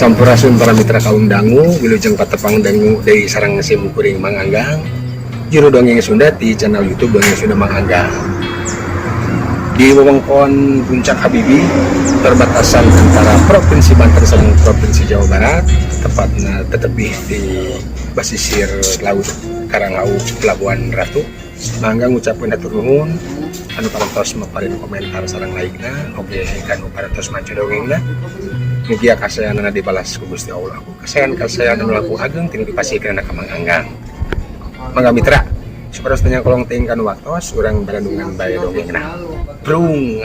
Sampurasun para mitra kaum dangu, wilujeng patepang dangu dari sarang sim kuring manganggang. Juru dongeng Sunda di channel YouTube Dongeng Sunda Manganggang. Di wewengkon Puncak Habibi, perbatasan antara Provinsi Banten dan Provinsi Jawa Barat, tepatnya tetepi di basisir laut Karanglaut Pelabuhan Ratu. Mangga ngucapkeun hatur nuhun anu parantos maparin komentar sareng like-na, oge kanu parantos maca dongengna. Mugi kasayanana dibalas ku Gusti Allah. Kasayan anu langkung ageng tinu dipasikeun ka manganggang. Mangga mitra, sapertos tanya kolong ting kanu waktos urang barandungan bae dongengna. Brung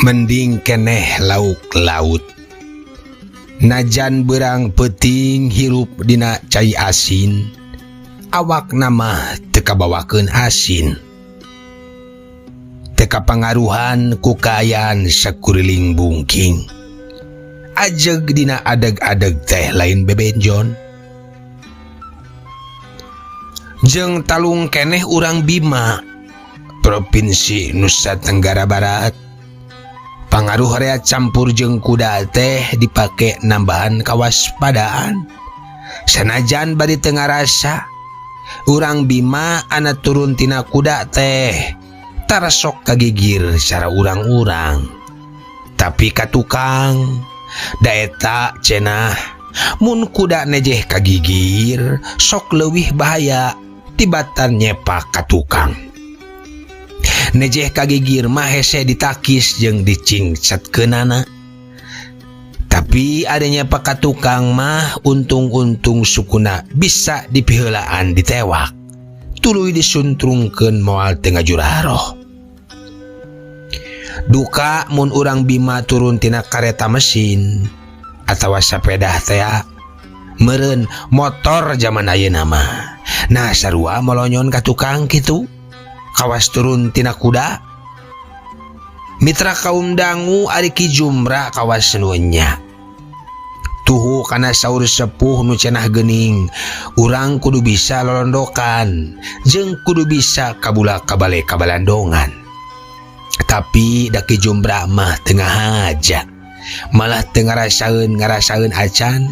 mending keneh lauk laut najan berang peting hirup dina cai asin awak nama teka bawakeun asin teka pangaruhan ku kaayaan sakuriling bungking ajeg dina adeg-adeg teh lain bebenjon jeung talung keneh urang Bima Provinsi Nusa Tenggara Barat. Pangaruh rea campur jeung kuda teh dipake nambahan kawaspadaan. Sanajan bari teu ngarasa urang Bima ana turun tina kuda teh tara sok kagigir cara urang-urang. Tapi ka tukang da eta cenah mun kuda nejeh kagigir sok leuwih bahaya tibatan nyepak ka tukang. Nejeh kagigir mah hese ditakis jeung dicingcetkeunana. Tapi adanya paka tukang mah untung-untung sukuna bisa dipiheulaan ditewak. Tuluy disuntrungkeun moal teu ngajuraroh. Duka mun urang Bima turun tina kareta mesin atawa sapeda teh meureun motor zaman ayeuna mah. Nah sarua molonyon ka tukang kitu. Kawas turun tina kuda. Mitra kaum dangu ari Ki Jumra kawas nunya. Tuhu kana saur sepuh nu cenah geuning, urang kudu bisa lolondokan jeung kudu bisa kabula-kabale kabalandongan. Tapi da Ki Jumra mah teu ngahaja. Malah teu ngarasaeun acan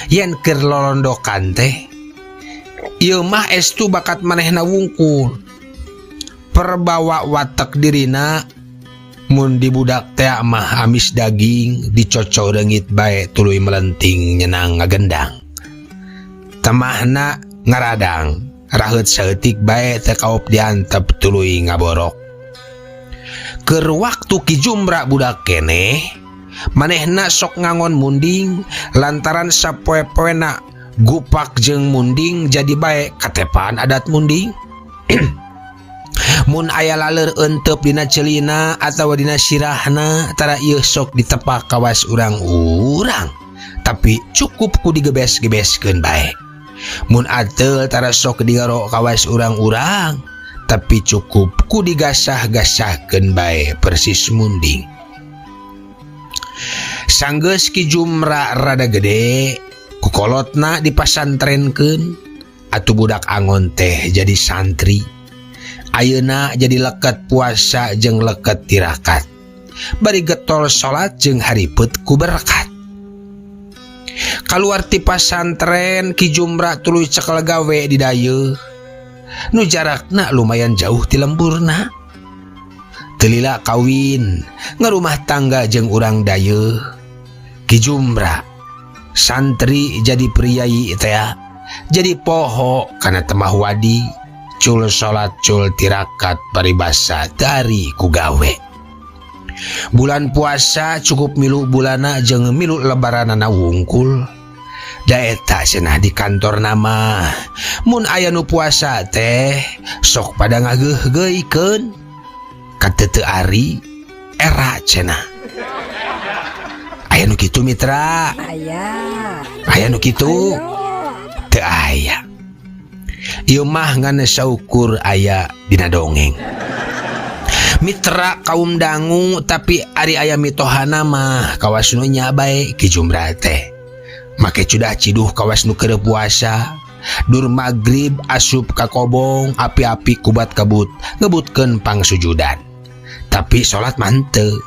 yen keur lolondokan teh. Ieu mah estu bakat manehna wungkul. Perbawa watak dirina mun dibudak teh mah amis daging dicocok reungit bae tuluy melenting nyenang ngagendang. Tamahna ngaradang raheut saeutik bae teh kaop diantep tuluy ngaborok. Keur waktu Ki Jumra budak keneh manehna sok ngangon munding lantaran sapoe-poena gupak jeung munding jadi bae katepan adat munding. Mun aya laleur euteup dina celina atawa dina sirahna tara ieu sok ditepak kawas urang-urang tapi cukup ku digebes-gebeskeun bae. Mun ateul tara sok digaro kawas urang-urang tapi cukup ku digasah-gasahkeun bae persis munding. Sanggeus Ki Jumra rada gede kukolotna dipasantrenkeun atuh budak angon teh jadi santri. Ayeuna jadi leket puasa jeung leket tirakat. Bari getol salat jeung haripet ku berkat. Kaluar ti pasantren Ki Jumra tuluy cekel gawe di dayeuh. Nu jarakna lumayan jauh ti lemburna. Teu lila kawin, ngarumah tangga jeung urang dayeuh. Ki Jumra santri jadi priyayi teh, jadi poho kana temah wadi, cul salat cul tirakat paribasa dari ku gawe. Bulan puasa cukup milu bulana jeung milu lebaranana wungkul. Da eta cenah di kantor nama mun aya nu puasa teh sok pada ngageuh-geuikeun ka teu ari era cenah. Aya nu kitu mitra? Aya nu kitu? Teu aya. Ieu mah ngan saukur aya dina dongeng. Mitra kaum dangu tapi ari aya mitohana mah kawas nu nya bae Ki Jumra teh. Make cudah ciduh kawas nu keur puasa. Dur magrib asup ka kobong api-api kubat kabut ngebutkeun pangsujudan. Tapi salat mah henteu.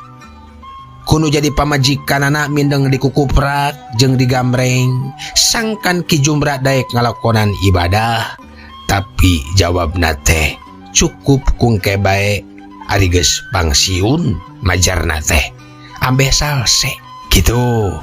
Kuno jadi pamajikanana mindeng dikukuprak jeung digamreng. Sangkan Ki Jumra daek ngalakonan ibadah. Tapi jawabna teh cukup kungke bae. Ari geus pangsiun majarna teh ambeh salse gitu.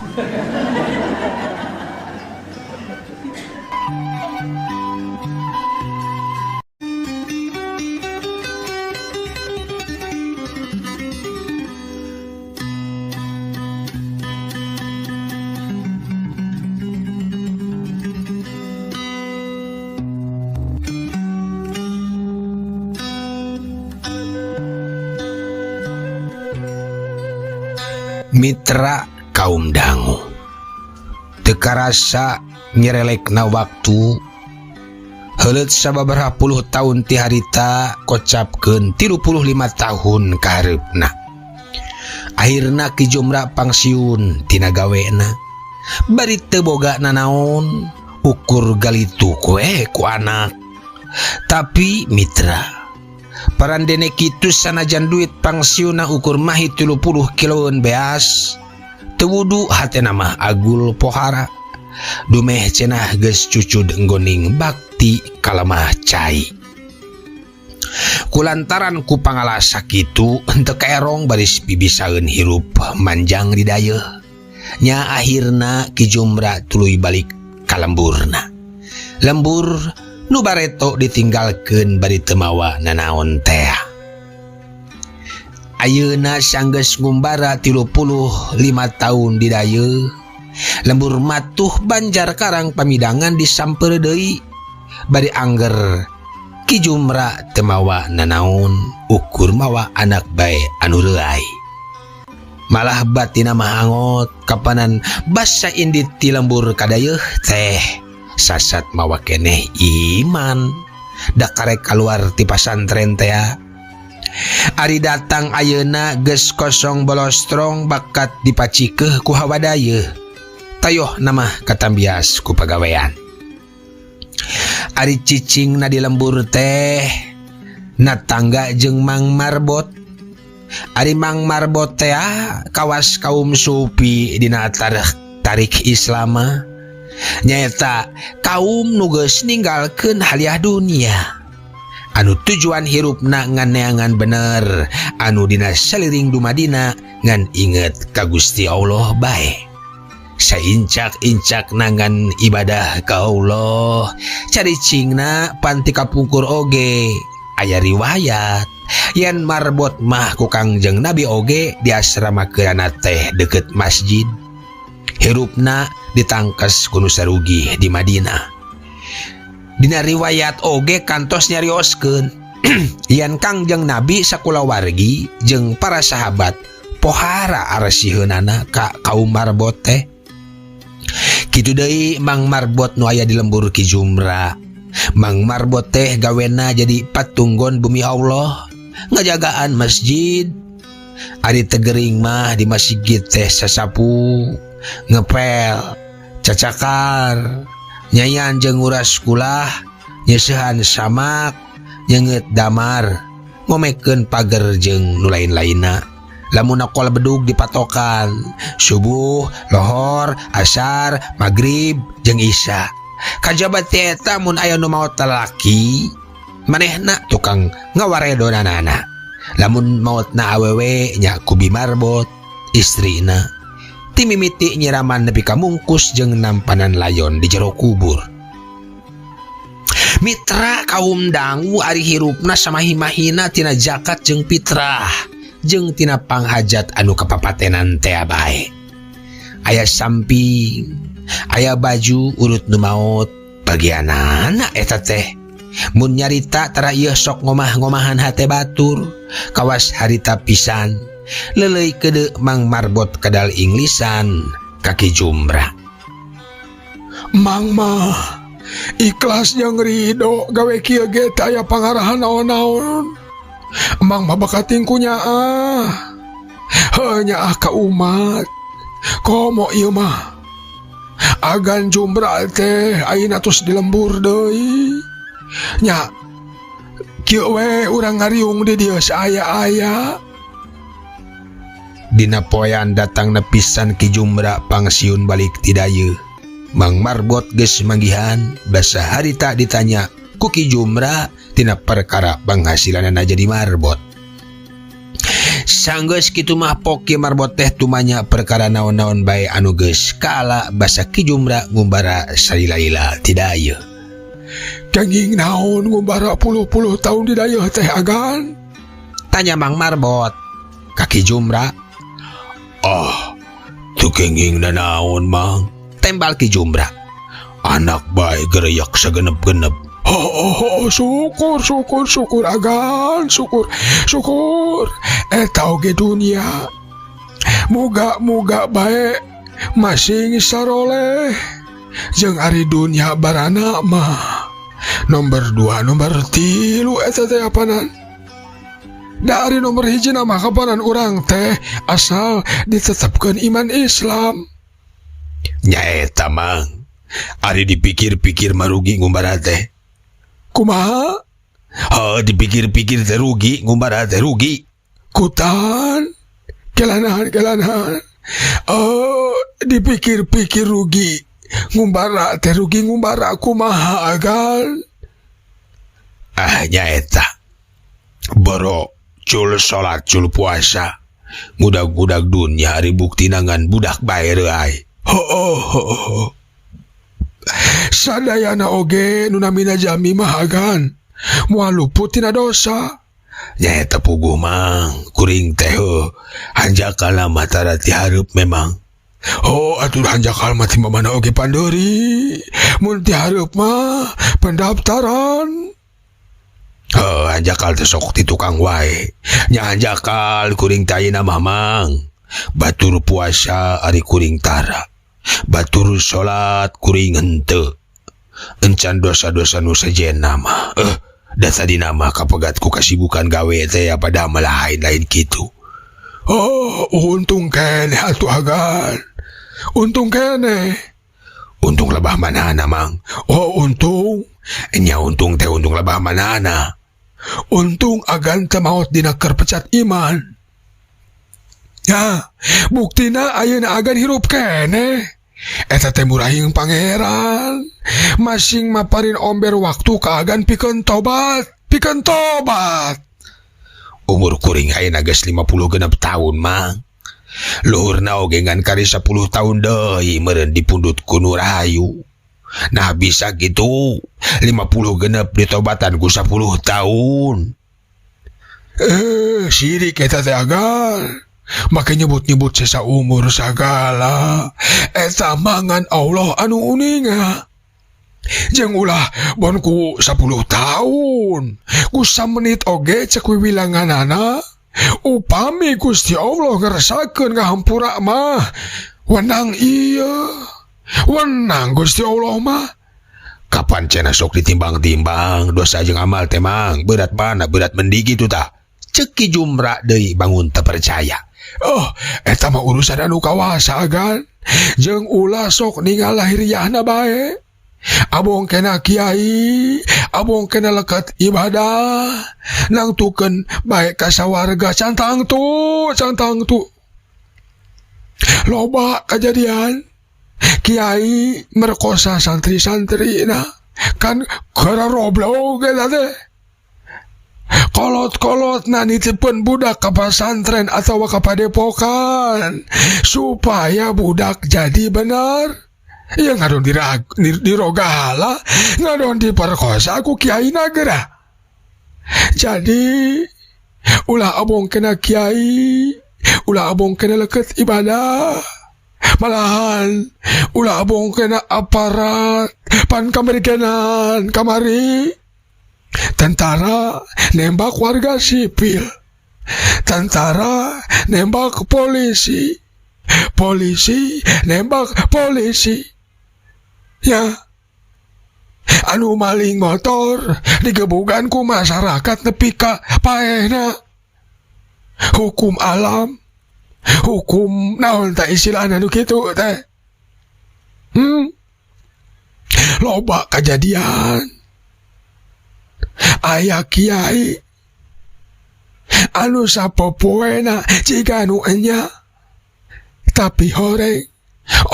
Mitra kaum dangu teu karasa nyerelekna waktu. Heuleut sababaraha puluh tahun ti harita kocapkeun 35 tahun ka hareupna. Akhirna Ki Jumra pangsiun tina gawena. Bari teu boga nanaon ukur galitu kue ku anak. Tapi mitra parandene kitu sanajan duit pangsiuna ukur mahi 30 kiloan beas. Teu wudu hatena mah agul pohara. Dumeh cenah geus cucud enggoning bakti kalemah cai. Kulantaran ku pangalasa kitu henteu kaerong baris bibisaeun hirup manjang di dayeuh. Nya akhirna Ki Jumra tuluy balik ka lemburna. Lembur nu bareto ditinggalkeun bari teu mawa nanaon teh. Ayeuna sanggeus ngumbara 35 tahun di dayeuh. Lembur matuh banjar karang pamidangan disamper deui. Bari angger Ki Jumra teu mawa nanaon ukur mawa anak bae anu reuai. Malah batina mah angot kapanan basa indit ti lembur ka dayeuh teh. Sasat mawa keneh iman da karek kaluar ti pasantren teh. Ari datang ayeuna geus kosong bolostrong bakat dipacikeun ku hawa dayeuh. Tayoh nama katambias ku pagawean. Ari cicingna di lembur teh na tangga jeung Mang Marbot. Ari Mang Marbot teh kawas kaum sufi dina tarik Islam. Nyaeta kaum nu geus ninggalkeun haliah dunia. Anu tujuan hirupna ngan neangan bener, anu dina saliring dumadina ngan inget ka Gusti Allah bae. Saincak-incak nangan ibadah ka Allah, caricingna panti kapungkur oge. Aya riwayat yen Marbot mah ku Kangjeng Nabi oge di asrama keurana teh deket masjid. Hirupna ditangkes ku nu sarugi di Madinah. Dina riwayat oge kantos nyarioskeun yen Kangjeng Nabi sakulawargi jeung para sahabat pohara aresiheunana ka kaum Marbot teh. Kitu deui Mang Marbot nu aya di lembur Ki Jumra. Mang Marbot teh gawena jadi patunggon bumi Allah, ngajagaan masjid. Ari tegering mah di masjid teh sasapu, ngepel, cacakar, nyayan jeung nguras kulah nyesehan samak nyenget damar ngomeken pager jeung nu lain-lainna. Lamun nakol bedug dipatokan subuh, lohor, asar, magrib, jeung isya. Kajabat eta mun aya nu maot lalaki, manehna tukang ngawaredonanana. Lamun maotna awewe nya ku Bimarbot istrina. Ti mimiti nyiraman nepi ka mungkus jeung nampanan layon di jero kubur. Mitra kaum dangu ari hirupna samahimahina tina zakat jeung fitrah. Jeung tina panghajat anu kapapatenan teh bae. Aya samping, aya baju urut nu maot bagianana eta teh. Mun nyarita tara ieu sok ngomah-ngomahan hate batur, kawas harita pisan. Lelei kede Mang Marbot kadal Inglisan kaki Jumra. Mang mah ikhlas jeung ridho gawe kieu ge teh aya pangarahan naon-naon. Mang mah bakating kunyaa hanya ka umat komo ieu mah agan Jumra teh ayeuna tos dilembur deui nya kieu we urang ngariung di dieu saaya-aya. Dina poean datang nepisan ki Jumra pangsiun balik ti dayeuh. Mang Marbot geus manggihan basa harita ditanya ku Ki Jumra tina perkara penghasilanana jadi marbot. Sanggeus kitu mah poki Marbot teh tumanya perkara naon-naon bae anu geus kaala basa Ki Jumra ngumbara salila-lila ti dayeuh. Kenging naon ngumbara puluh-puluh tahun di dayeuh teh agan? Tanya Mang Marbot ka Ki Jumra. Tu kenging na naon Mang? Tembal Ki Jumra. Anak bae gereyak sagenep-genep. Syukur agan, syukur. Eta oge dunia. Muga bae masing saroleh. Jeung ari dunia barana mah nomor 2, nomor 3 eta teh apanan. Dari nomor 1 nama kapanan urang teh asal ditetapkeun iman Islam. Nyaeta Mang, ari dipikir-pikir marugi ngumbara teh. Kumaha? Dipikir-pikir teh rugi, ngumbara teh rugi. Kutan, kelanahan. Dipikir-pikir rugi, ngumbara teh rugi ngumbara kumaha agan? Nyaeta. Boro cul salat cul puasa. Budak-budak dunia hari bukti nangan budak bae reuy. Sadayana oge nu namina jami mah agan moal luput tina dosa. Nyaeta puguh Mang, kuring teh hanjakal mah tara ti hareup memang. Atuh hanjakal mah ti mamana oge pandeuri. Mun ti hareup mah pendaftaran. Hanjakal teh sok ti tukang wae. Nya hanjakal kuring teh ayeuna mah Mang. Batur puasa ari kuring tara. Batur salat kuring henteu. Encan dosa-dosa nu sejenna mah. Da sadina mah kapegat ku kasibukan gawe teh apa damel lain kitu. Untung kene atuh agan. Untung kene. Untung lebah manana Mang? Untung. Nya untung teh untung lebah manana? Untung agan teu maot dina keur pecat iman. Ya, buktina ayeuna agan hirup kene. Eta teh murahing pangeran. Masing maparin omber waktu ka agan pikeun tobat. Umur kuring ayeuna geus 56 tahun Mang. Luhurna oge ngan kari 10 tahun deui meureun dipundut ku Nu Rahayu. Nah bisa gitu 50 genep ditobatan ku 10 tahun. Sirik eta teh agan. Make nyebut-nyebut sesa umur sagala. Eta mangan Allah anu uninga. Jeung ulah bon ku 10 tahun. Ku 1 menit oge cek wiwilanganana. Upami Gusti Allah ngerasakeun ngahampura mah. Wenang ieu. Wenang Gusti Allah mah. Kapan cenah sok ditimbang-timbang dosa jeung amal teh Mang? Berat mana berat mendi kitu tah? Ceuk Ki Jumra deui bangun teu percaya. Eta mah urusan anu kawasa agan. Jeung ulah sok ningal lahiriahna bae. Abong kena kiai, abong kena lekat ibadah, nang tuken baik kasawarga cantang tu. Loba kejadian, kiai merkosa santri-santri nah, kan kera roblog eta teh. Kolot-kolot na nitipun budak ka pesantren atau ka padepokan supaya budak jadi benar. Ya ngadon dirogala, ngadon diperkosa ku kiai nagera. Jadi ulah abong kena kiai, ulah abong kena leket ibadah. Malahan ulah abong kena aparat pan kamerikenan kamari. Tentara nembak warga sipil, tentara nembak polisi, polisi nembak polisi. Ya, anu maling motor digebugan ku masyarakat nepi ka paehna. Hukum alam, hukum naon teh istilahna nu kitu teh. Loba kejadian. Aya kiai anu sapopoena jika anu enya, tapi horeng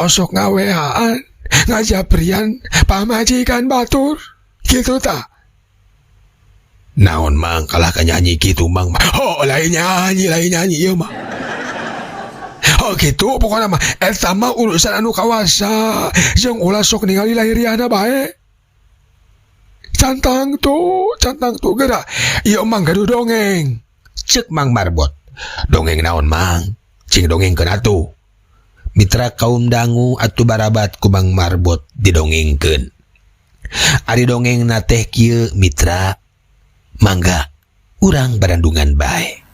osok ngaweaan ngajaprian pamajikan batur gitu ta. Naon mang kalah ka nyanyi gitu mang. Oh lain nyanyi ieu mah. Oh gitu pokoknya mah eta mah urusan anu kawasa jeung ulah sok ningali lahiriana bae. Cantang tuh gerak. Ieu mang gaduh dongeng. Cek Mang Marbot. Dongeng naon mang? Cing dongeng keun atuh. Mitra kaum dangu atuh barabat ku Mang Marbot didongengkeun. Ari dongengna teh kieu mitra, mangga urang barandungan bae.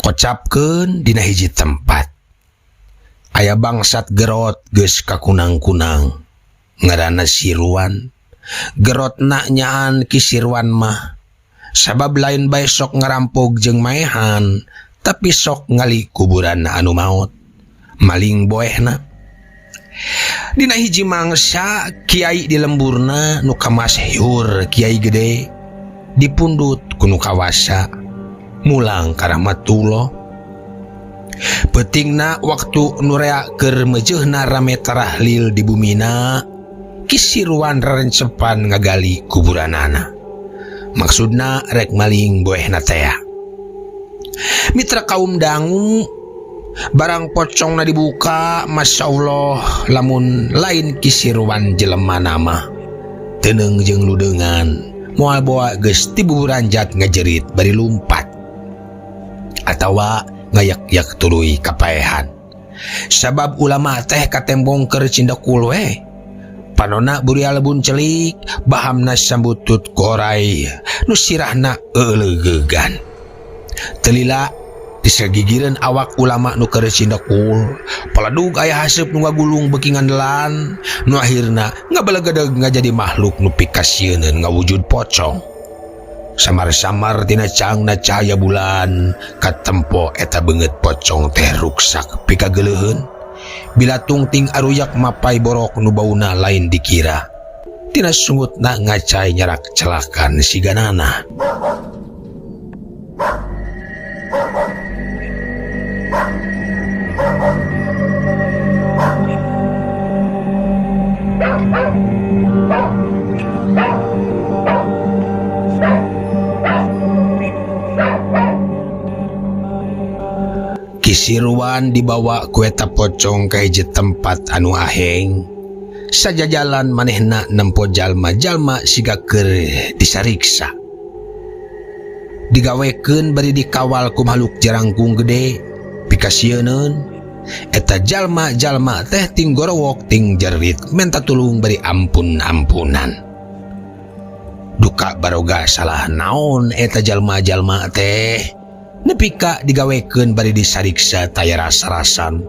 Kocapkeun dina hiji tempat aya bangsat gerot geus kakunang-kunang ngaranna Sirwan. Gerotna nyaan ki Sirwan mah sabab lain bae sok ngarampog jeung maehan, tapi sok ngali kuburanna anu maot, maling boehna. Dina hiji mangsa kiai di lemburna nu kamasyhur kiai gede dipundut ku nu kawasa mulang karamatullah. Pentingna waktu nurea keur meujeuhna rame tarahlil di bumina, ki Sirwan rarencepan ngagali kuburanana. Maksudna rek maling boehna teh. Mitra kaum dangu, barang pocongna dibuka, Masya Allah, lamun lain ki Sirwan jelemana mah teuneng jeung ludeungan moal boa geus ti buburanjat ngajerit bari lumpat atawa ngayak-yak tuluy kapaehan. Sabab ulama teh katembong keur cindekul we. Panonna buria lebun celik, bahamna sambutut korai, nu sirahna eulegegan. Telila disagigireun awak ulama nu keur cindekul, paladug aya haseup nu ngagulung beuki ngandelan, nu akhirna ngabalegedeg ngajadi makhluk nu pikasieun ngawujud pocong. Samar-samar tina cangna cahaya bulan katempo eta beungeut pocong teh ruksak pikageleuheun. Bila tungting aruyak mapai borok nu bauna lain dikira, tina sungutna ngacai nyarak celakan siganana. Ki Sirwan dibawa ku eta pocong ka hiji tempat anu aheng. Sajajalan manehna nempo jalma-jalma siga keur disariksa. Digawekeun bari dikawal ku makhluk jarangkung gede, pikasieun eta jalma-jalma teh ting gorowok ting jerit minta tulung beri ampun-ampunan. Duka baroga salah naon eta jalma-jalma teh nepi ka digawekeun bari disariksa taya rasa-rasan.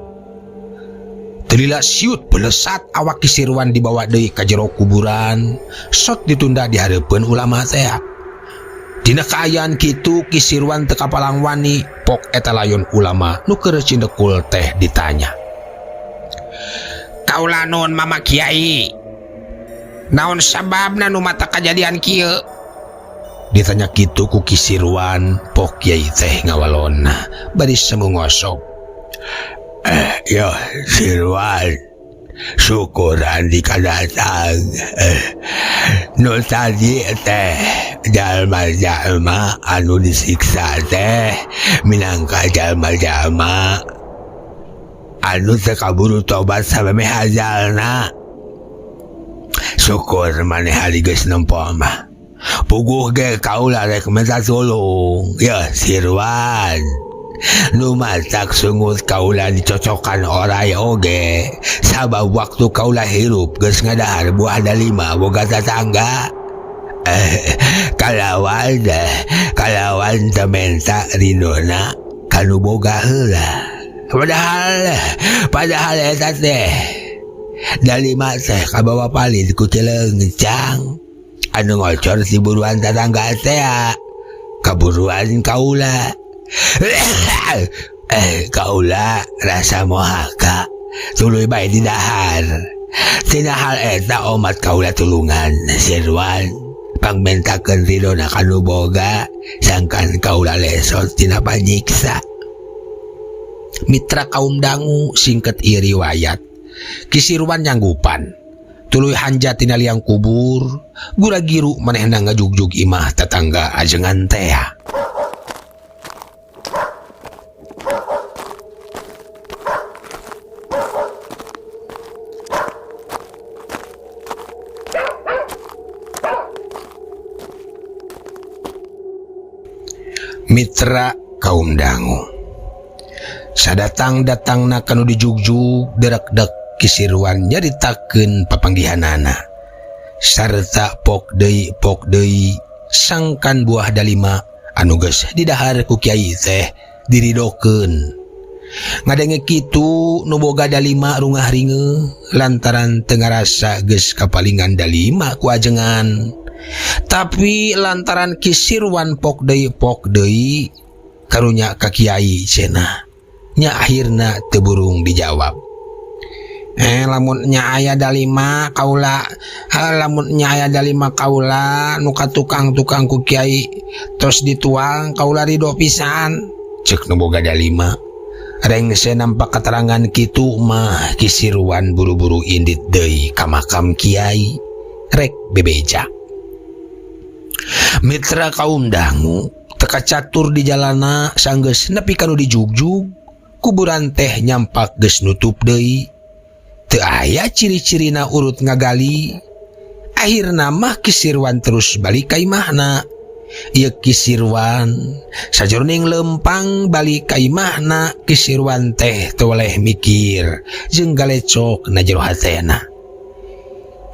Telila siut pelesat awak Kisirwan dibawa deui ka jero kuburan, sok ditunda di hareupeun ulama teh. Dina kaayaan kitu Kisirwan teu kapalang wani pok eta layon ulama nu keur cindekul teh ditanya. Kaula naon Mama Kiai? Naon sababna nu mata kajadian kieu? Ditanya kitu ku Kisirwan, pok Kiai teh ngawalonna bari semu ngosok. Ya Sirwan, syukuran dikadatang. Nu tadi teh jalma-jalma anu disiksa teh minangka jalma-jalma anu teu kaburu tobat sameme hajalna. Syukur maneh hari geus nempo mah. Puguh ge kaula rek minta tulung. Ya Sirwan, nu matak sungut kaula dicocokan oray oge sabab waktu kaula hirup geus ngadahar buah dalima boga tatangga. Kalawan tementa rinona kanu boga heula. Padahal eta teh dalima teh kabawa palid ku Cileungcang anu ngocor si buruan tatangga teh kaburuan kaula. Kaula rasa mohaka tuluy bae di dahar. Tina hal eta omat kaula tulungan Sirwan pangmentakeun ridona kanu boga sangkan kaula lesot tina panyiksa. Mitra kaum dangu singket ieu riwayat Kisirwan nyanggupan tuluy hanja tina liang kubur gura giru manehna ngajugjug imah tetangga ajengan teh. Mitra kaum dangu sadatang-datangna kanu dijugjug derek-dek Kisirwan nyaritakeun papanggihanana sarta pok deui sangkan buah dalima anu geus didahar ku Kiai teh diridokeun. Ngadenge kitu nu boga dalima rungah ringe lantaran teu ngarasa geus kapalingan dalima ku ajengan. Tapi lantaran Kisirwan pok deui karunya ka Kiai cenah nya akhirna teu burung dijawab. Lamun nya aya dalima kaula nu ka tukang-tukang ku Kiai terus dituang kaula ridho pisan ceuk nu boga dalima. Rengse nampak keterangan kitu mah Kisirwan buru-buru indit deui ka makam Kiai rek bebeja. Mitra kaum dangu teka catur di jalana sanggeus nepi kanu dijugjug kuburan teh nyampak geus nutup deui. Teu aya ciri-cirina urut ngagali. Akhirna mah Kisirwan terus balik ka imahna. Ieu Kisirwan sajroning lempang balik ka imahna Kisirwan teh teu waleh mikir jeung galecok na jero hatena.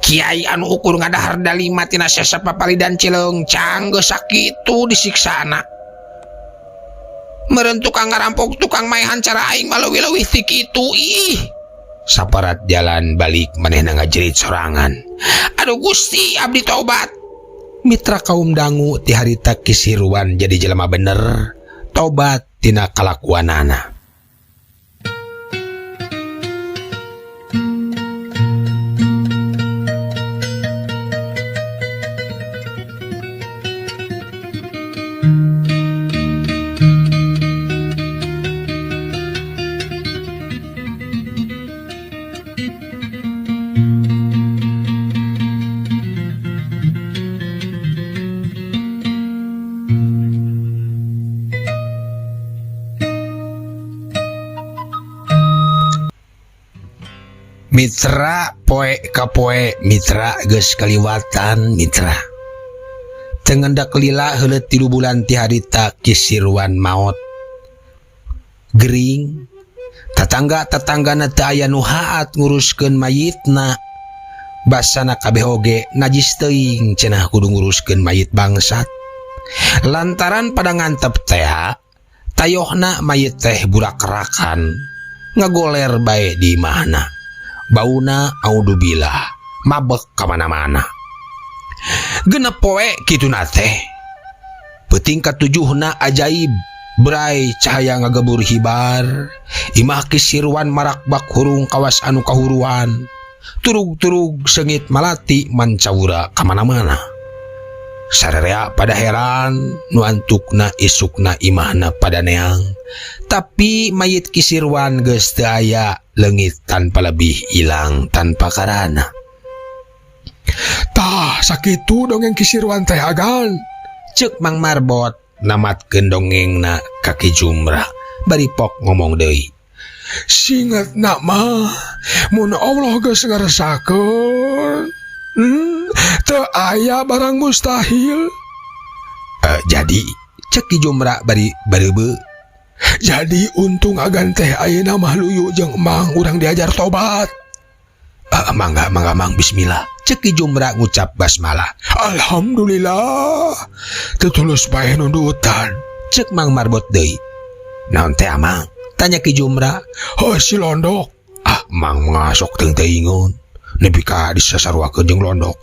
Kiai anu ukur ngadahar dalima tina sasapapalidan Cileungcang geus sakitu disiksana. Meureun tukang ngarampok tukang maehan cara aing mah leuwih-leuwih ti kitu ih. Saparat jalan balik manehna ngajerit sorangan. Aduh Gusti abdi tobat. Mitra kaum dangu ti harita Kisirwan jadi jelema bener tobat tina kalakuanana. Mitra poe ka poe mitra geus kaliwatan mitra. Tengendak lila heuleut 3 bulan ti harita Kisirwan maot. Gering Tetangga-tetangga teu aya nu haat nguruskeun mayitna. Basana kabeh oge najis teuing cenah kudu nguruskeun mayit bangsat. Lantaran pada ngantep teh tayohna mayit teh burak-rakan ngagoler bae di mana. Bauna audubillah mabek kamana-mana. Genep poe kituna teh. Peuting katujuhna ajaib berai cahaya ngagebur hibar. Imah kisirwan marakbak hurung kawas anu kahuruan. Turug-turug sengit malati mancawura kamana-mana. Sararea pada heran nu antukna isukna imahna pada neang. Tapi mayit kisirwan geus teu aya leungit tanpa lebih ilang tanpa karana. Tah sakitu dongeng kisirwan teh agan. Ceuk Mang Marbot namatkeun dongengna ka Ki Jumra. Bari pok ngomong deui. Singet nak mah mun Allah geus ngaresakeun teu aya barang mustahil. Jadi cek Ki Jumra bari bareubeu. Jadi untung agan teh ayeuna mah luyu jeung emang urang diajar tobat. Mangga Mang bismillah. Cek Ki Jumra ngucap basmalah. Alhamdulillah tetulus bae nundutan. Cek Mang Marbot deui. Naon teh Amang? Tanya Ki Jumra. Si Londok. Mang ngasok teuing-teuingun. Nepi ka disasarwakeun jeung Londok.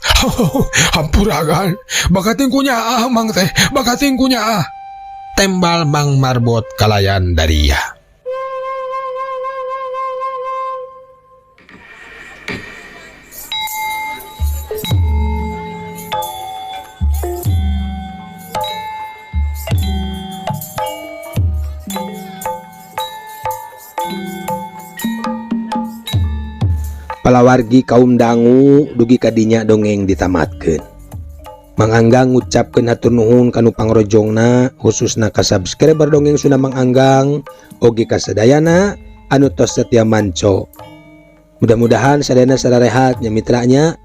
Hampuragan. Bakating kunya Mang teh. Bakating kunya Tembal Mang Marbot kalayan daria. Palawargi kaum dangu dugi kadinya dongeng ditamatkeun. Mang Anggang ngucapkeun hatur nuhun kanu pangrojongna khususna ka subscriber dongeng Sunda Mang Anggang oge ka sadayana anu tos setia manco. Mudah-mudahan sadayana sararehat nya mitranya.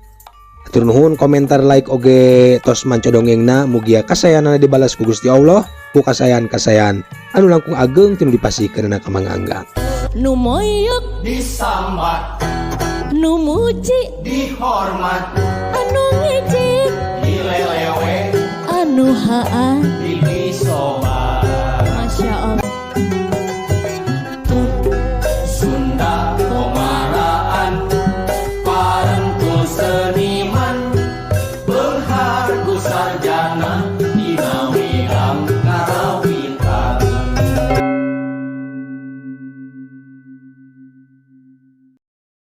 Hatur nuhun komentar like oge tos manco dongengna mugia kasayanana dibalas ku Gusti Allah ku kasayan-kasayan anu langkung ageng tinu dipasikeunna ka Mang Anggang. Nu moyok disambat, nu muji dihormat, anu ngejek dilelewe, anu haan